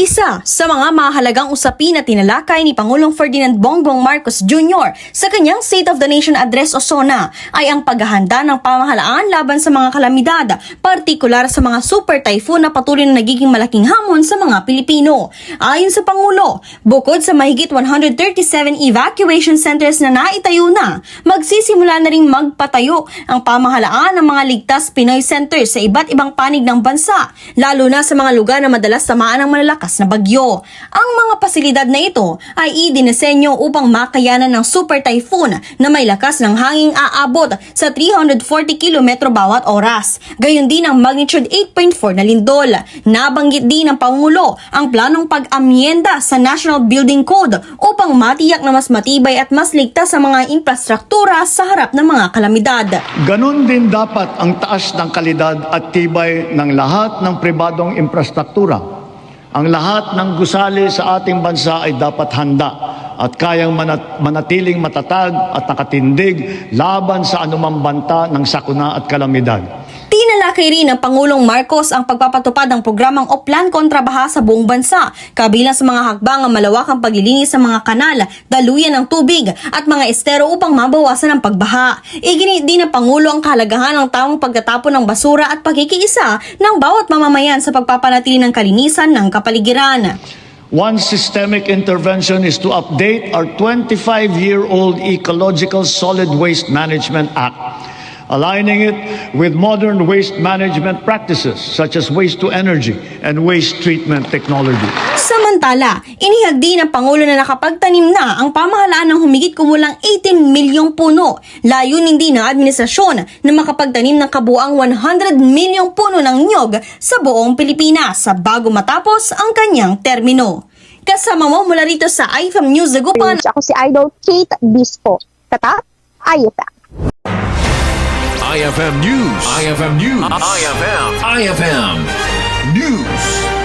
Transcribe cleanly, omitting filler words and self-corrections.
Isa sa mga mahalagang usapin na tinalakay ni Pangulong Ferdinand Bongbong Marcos Jr. sa kanyang State of the Nation Address o SONA ay ang paghahanda ng pamahalaan laban sa mga kalamidad, partikular sa mga super typhoon na patuloy na nagiging malaking hamon sa mga Pilipino. Ayon sa Pangulo, bukod sa mahigit 137 evacuation centers na naitayo na, magsisimula na ring magpatayo ang pamahalaan ng mga ligtas Pinoy centers sa iba't ibang panig ng bansa, lalo na sa mga lugar na madalas tamaan ng malalakas na bagyo. Ang mga pasilidad na ito ay idinisenyo upang makayanan ng super typhoon na may lakas ng hanging aabot sa 340 km bawat oras. Gayon din ang magnitude 8.4 na lindol. Nabanggit din ng Pangulo ang planong pag-amyenda sa National Building Code upang matiyak na mas matibay at mas ligtas sa mga infrastruktura sa harap ng mga kalamidad. Ganon din dapat ang taas ng kalidad at tibay ng lahat ng pribadong infrastruktura. Ang lahat ng gusali sa ating bansa ay dapat handa at kayang manatiling matatag at nakatindig laban sa anumang banta ng sakuna at kalamidad. Tinalakay rin ng Pangulong Marcos ang pagpapatupad ng programang Oplan kontra baha sa buong bansa, kabilang sa mga hakbang ang malawakang paglilinis sa mga kanal, daluyan ng tubig at mga estero upang mabawasan ang pagbaha. Iginit din ng Pangulo ang kahalagahan ng tamang pagtatapon ng basura at pagkikiisa ng bawat mamamayan sa pagpapanatili ng kalinisan ng kapaligiran. One systemic intervention is to update our 25-year-old Ecological Solid Waste Management Act, aligning it with modern waste management practices such as waste-to-energy and waste treatment technology. Samantala, inihag din ng Pangulo na nakapagtanim na ang pamahalaan ng humigit kumulang 18 milyong puno. Layunin din ng administrasyon na makapagtanim ng kabuang 100 milyong puno ng niyog sa buong Pilipinas bago matapos ang kanyang termino. Kasama mo mula rito sa IFM News Dagupan. Ako si Idol Kate Bispo. Tatak, IFM. IFM News. IFM News. IFM News.